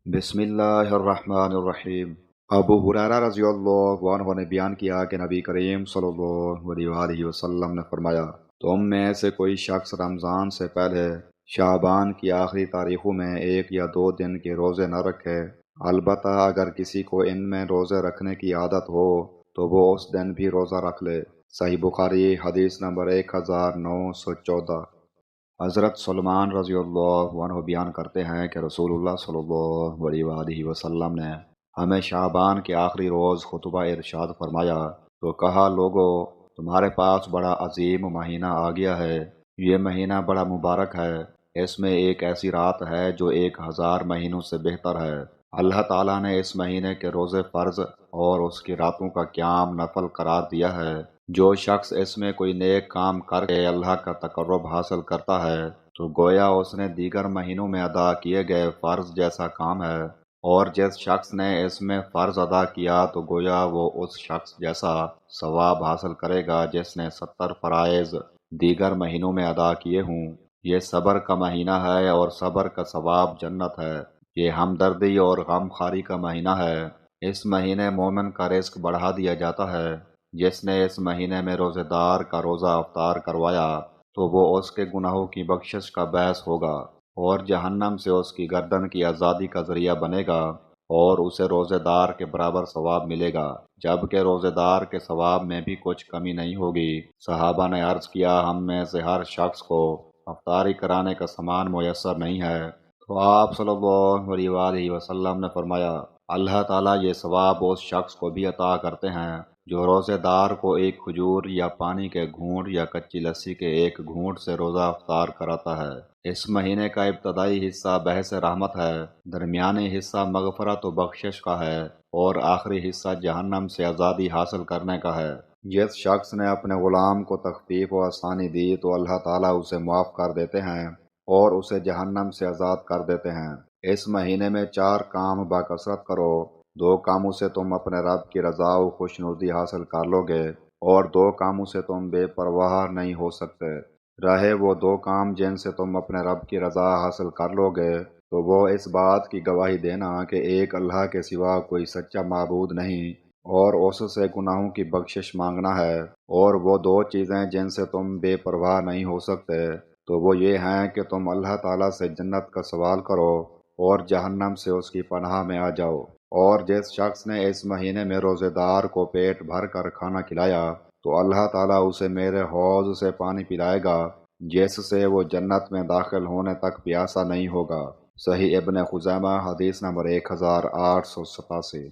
بسم اللہ الرحمن الرحیم۔ ابو ہریرہ رضی اللہ عنہ نے بیان کیا کہ نبی کریم صلی اللہ علیہ وآلہ وسلم نے فرمایا، تم میں سے کوئی شخص رمضان سے پہلے شعبان کی آخری تاریخوں میں 1 یا 2 دن کے روزے نہ رکھے، البتہ اگر کسی کو ان میں روزے رکھنے کی عادت ہو تو وہ اس دن بھی روزہ رکھ لے۔ صحیح بخاری حدیث نمبر 1914۔ حضرت سلمان رضی اللہ عنہ بیان کرتے ہیں کہ رسول اللہ صلی اللہ علیہ وآلہ وسلم نے ہمیں شعبان کے آخری روز خطبہ ارشاد فرمایا تو کہا، لوگو، تمہارے پاس بڑا عظیم مہینہ آ گیا ہے۔ یہ مہینہ بڑا مبارک ہے۔ اس میں ایک ایسی رات ہے جو 1000 مہینوں سے بہتر ہے۔ اللہ تعالیٰ نے اس مہینے کے روزے فرض اور اس کی راتوں کا قیام نفل قرار دیا ہے۔ جو شخص اس میں کوئی نیک کام کر کے اللہ کا تقرب حاصل کرتا ہے تو گویا اس نے دیگر مہینوں میں ادا کیے گئے فرض جیسا کام ہے، اور جس شخص نے اس میں فرض ادا کیا تو گویا وہ اس شخص جیسا ثواب حاصل کرے گا جس نے 70 فرائض دیگر مہینوں میں ادا کیے ہوں۔ یہ صبر کا مہینہ ہے اور صبر کا ثواب جنت ہے۔ یہ ہمدردی اور غم خواری کا مہینہ ہے۔ اس مہینے مومن کا رزق بڑھا دیا جاتا ہے۔ جس نے اس مہینے میں روزے دار کا روزہ افطار کروایا تو وہ اس کے گناہوں کی بخشش کا باعث ہوگا اور جہنم سے اس کی گردن کی آزادی کا ذریعہ بنے گا، اور اسے روزے دار کے برابر ثواب ملے گا، جبکہ روزے دار کے ثواب میں بھی کچھ کمی نہیں ہوگی۔ صحابہ نے عرض کیا، ہم میں سے ہر شخص کو افطاری کرانے کا سامان میسر نہیں ہے، تو آپ صلی اللہ علیہ وآلہ وسلم نے فرمایا، اللہ تعالیٰ یہ ثواب اس شخص کو بھی عطا کرتے ہیں جو روزے دار کو ایک کھجور یا پانی کے گھونٹ یا کچی لسی کے ایک گھونٹ سے روزہ افطار کراتا ہے۔ اس مہینے کا ابتدائی حصہ بحث رحمت ہے، درمیانی حصہ مغفرت و بخشش کا ہے، اور آخری حصہ جہنم سے آزادی حاصل کرنے کا ہے۔ جس شخص نے اپنے غلام کو تخفیف و آسانی دی تو اللہ تعالیٰ اسے معاف کر دیتے ہیں اور اسے جہنم سے آزاد کر دیتے ہیں۔ اس مہینے میں 4 کام باکثرت کرو۔ 2 کاموں سے تم اپنے رب کی رضا و خوشنودی حاصل کر لو گے، اور 2 کاموں سے تم بے پرواہ نہیں ہو سکتے۔ رہے وہ 2 کام جن سے تم اپنے رب کی رضا حاصل کر لو گے تو وہ اس بات کی گواہی دینا کہ ایک اللہ کے سوا کوئی سچا معبود نہیں، اور اس سے گناہوں کی بخشش مانگنا ہے۔ اور وہ 2 چیزیں جن سے تم بے پرواہ نہیں ہو سکتے تو وہ یہ ہیں کہ تم اللہ تعالیٰ سے جنت کا سوال کرو اور جہنم سے اس کی پناہ میں آ جاؤ۔ اور جس شخص نے اس مہینے میں روزے دار کو پیٹ بھر کر کھانا کھلایا تو اللہ تعالیٰ اسے میرے حوض سے پانی پلائے گا جس سے وہ جنت میں داخل ہونے تک پیاسا نہیں ہوگا۔ صحیح ابن خزیمہ حدیث نمبر 1887۔